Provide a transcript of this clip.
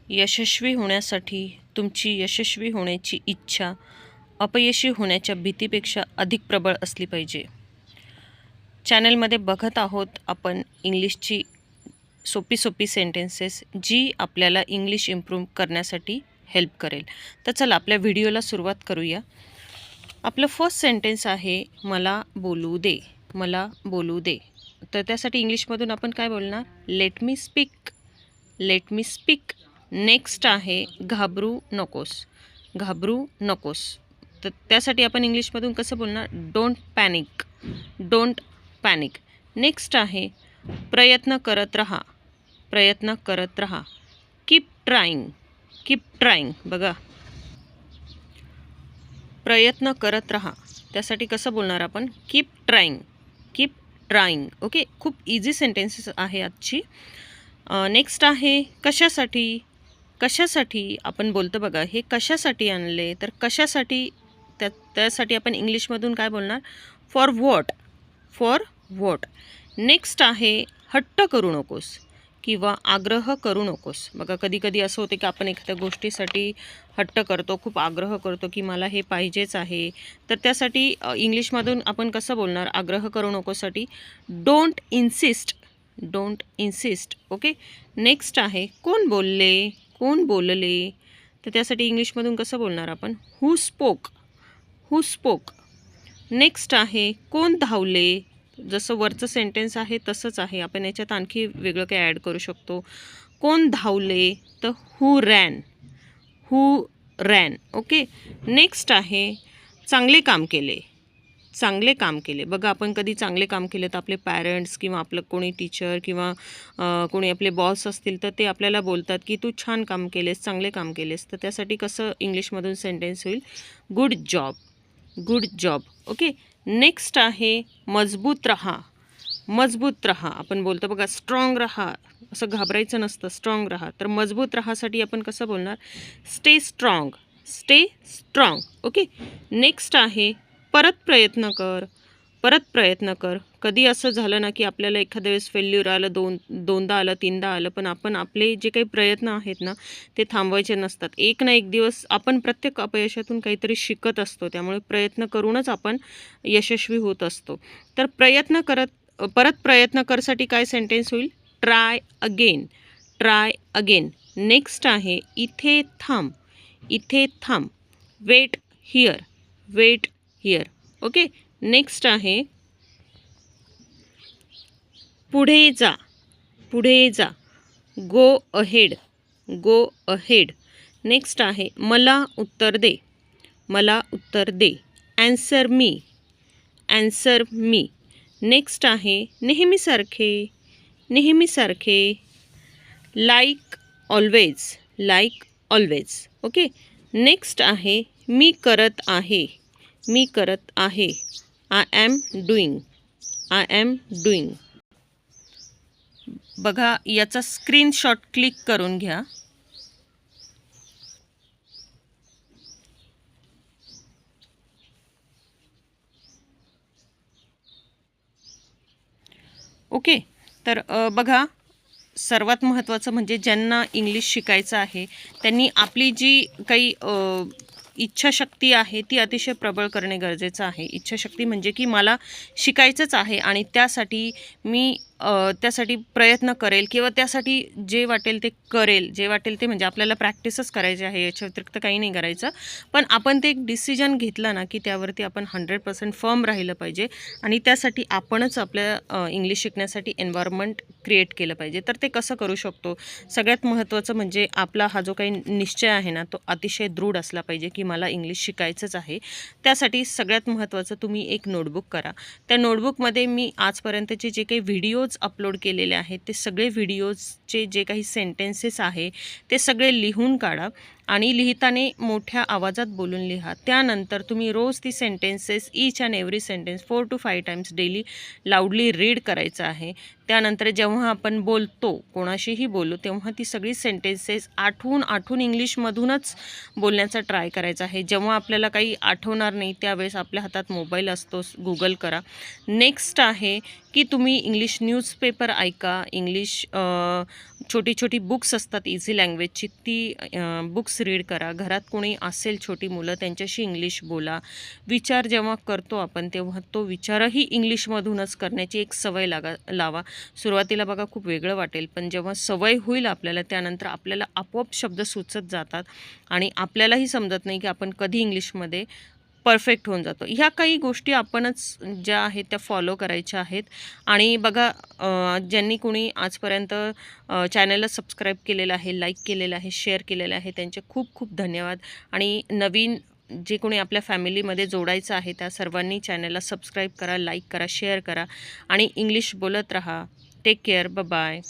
यशस्वी होण्यासाठी तुमची यशस्वी होण्याची इच्छा अपयशी होण्याच्या भीतीपेक्षा अधिक प्रबळ असली पाहिजे. चॅनलमध्ये बघत आहोत आपण इंग्लिशची सोपी सेंटेन्सेस जी आपल्याला इंग्लिश इम्प्रूव्ह करण्यासाठी हेल्प करेल. तर चला आपल्या व्हिडिओला सुरुवात करूया. आपलं फर्स्ट सेंटेन्स आहे मला बोलू दे. मला बोलू दे. तर त्यासाठी इंग्लिशमधून आपण काय बोलणार? Let me speak. Let me speak. Next आहे घाबरू नकोस. घाबरू नकोस. तर त्यासाठी आपण इंग्लिशमधून कसं बोलणार? Don't panic. Don't panic. Next आहे प्रयत्न करत राहा. प्रयत्न करत राहा. Keep trying. Keep trying. बघा, प्रयत्न करत राहा. त्यासाठी कसं बोलणार आपण? Keep trying. Keep trying. Okay, खूप इझी सेंटेन्सेस आहे आजची. नेक्स्ट आहे कशासाठी. कशासाठी आपण बोलतो बघा, हे कशासाठी आणले? तर कशासाठी त्यासाठी आपण इंग्लिशमधून काय बोलणार? For what. For what. Next आहे हट्ट करू नकोस किंवा आग्रह करू नकोस. बघा, कधी कधी असं होते की आपण एखाद्या गोष्टीसाठी हट्ट करतो, खूप आग्रह करतो की मला हे पाहिजेच आहे. तर त्यासाठी इंग्लिशमधून आपण कसं बोलणार? आग्रह करू नकोसाठी don't insist. Don't insist. Okay. Next आहे कोण बोलले. कोण बोलले. तर त्यासाठी इंग्लिशमधून कसं बोलणार आपण? हू स्पोक. हू स्पोक. नेक्स्ट आहे कोण धावले. जसं वरचं सेंटेन्स आहे तसंच आहे, आपण याच्यात आणखी वेगळं काही ॲड करू शकतो. कोण धावले तर हू रॅन. हू रॅन. ओके. नेक्स्ट आहे चांगले काम केले. चांगले काम केले. बघा, आपण कधी चांगले काम केले तर आपले पॅरेंट्स किंवा आपलं कोणी टीचर किंवा कोणी आपले बॉस असतील तर ते आपल्याला बोलतात की तू छान काम केलेस, चांगले काम केलेस. तर त्यासाठी कसं इंग्लिशमधून सेंटेन्स होईल? Good job. Good job. Okay. Next आहे मजबूत रहा. मजबूत रहा. आपण बोलतो बघा स्ट्रॉंग रहा, असं घाबरायचं नसतं, स्ट्रॉंग रहा. तर मजबूत राहासाठी आपण कसं बोलणार? Stay strong. Stay strong. Okay. Next आहे परत प्रयत्न कर. परत प्रयत्न कर. कधी असं झालं ना की आपल्याला एखाद्या वेळेस फेल्युअर आलं, दोनदा आलं, तीनदा आलं, पण आपण आपले जे काही प्रयत्न आहेत ना ते थांबवायचे नसतात. एक ना एक दिवस आपण प्रत्येक अपयशातून काहीतरी शिकत असतो. त्यामुळे प्रयत्न करूनच आपण यशस्वी होत असतो. तर परत प्रयत्न करसाठी काय सेंटेन्स होईल? Try again. Try again. Next आहे इथे थांब. इथे थांब. Wait here. Wait here. Okay. Next आहे पुढे जा. पुढे जा. Go ahead. Go ahead. Next आहे मला उत्तर दे. मला उत्तर दे. Answer me. Answer me. Next आहे नेहमीसारखे. नेहमीसारखे. Like always. Like always. Okay. Next आहे मी करत आहे. मी करत आहे. I am doing. I am doing. बघा, याचा स्क्रीनशॉट क्लिक करून घ्या. ओके. तर बघा, सर्वात महत्त्वाचं म्हणजे ज्यांना इंग्लिश शिकायचं आहे त्यांनी आपली जी काही इच्छाशक्ती आहे ती अतिशय प्रबळ करणे गरजेचं आहे. इच्छाशक्ती म्हणजे की मला शिकायचंच आहे आणि त्यासाठी मी त्यासाठी प्रयत्न करेल किंवा त्यासाठी जे वाटेल ते करेल. जे वाटेल ते म्हणजे आपल्याला प्रॅक्टिसच करायची आहे, याच्या व्यतिरिक्त काही नाही करायचं. पण आपण ते एक डिसिजन घेतला ना की त्यावरती आपण 100% फर्म राहिलं पाहिजे आणि त्यासाठी आपणच आपल्या इंग्लिश शिकण्यासाठी एन्व्हायरमेंट क्रिएट केलं पाहिजे. तर ते कसं करू शकतो? सगळ्यात महत्त्वाचं म्हणजे आपला हा जो काही निश्चय आहे ना तो अतिशय दृढ असला पाहिजे की मला इंग्लिश शिकायचंच आहे. त्यासाठी सगळ्यात महत्त्वाचं तुम्ही एक नोटबुक करा. त्या नोटबुकमध्ये मी आजपर्यंतचे जे काही व्हिडिओज अपलोड केलेले आहेत ते सगळे व्हिडिओजचे जे काही सेंटेन्सेस आहे ते सगळे लिहून काढा आणि लिहिताना मोठ्या आवाजात बोलून लिहा. त्यानंतर तुम्ही रोज ती sentences each and every sentence 4 to 5 times daily लाऊडली read करायचं आहे. त्यानंतर जेव्हा आपण बोलतो, कोणाशीही बोलू, तेव्हा ती सगळी सेंटेन्सेस आठवून इंग्लिशमधूनच बोलण्याचा ट्राय करायचा आहे. जेव्हा आपल्याला काही आठवणार नाही त्यावेळेस आपल्या हातात मोबाईल असतो, गुगल करा. नेक्स्ट आहे की तुम्ही इंग्लिश न्यूजपेपर ऐका, इंग्लिश छोटी छोटी बुक्स असतात इझी लँग्वेजची, ती बुक्स रीड करा. घरात कोणी असेल छोटी मुलं, त्यांच्याशी इंग्लिश बोला. विचार जेव्हा करतो आपण तेव्हा तो विचारही इंग्लिशमधूनच करण्याची एक सवय लावा. सुरुवातीला बघा खूप वेगळं वाटेल, पण जेव्हा सवय होईल आपल्याला त्यानंतर आपल्याला आपोआप शब्द सुचत जातात आणि आपल्यालाही समजत नाही की आपण कधी इंग्लिशमध्ये परफेक्ट होऊन जातो. ह्या काही गोष्टी आपणच ज्या आहेत त्या फॉलो करायच्या आहेत. आणि बघा ज्यांनी कोणी आजपर्यंत चॅनलला सबस्क्राईब केलेलं आहे, लाईक केलेलं आहे, शेअर केलेलं आहे, त्यांचे खूप खूप धन्यवाद. आणि नवीन जे कोणी आपल्या फॅमिलीमध्ये जोडायचं आहे त्या सर्वांनी चॅनलला सबस्क्राईब करा, लाईक करा, शेअर करा आणि इंग्लिश बोलत राहा. Take care. बाय.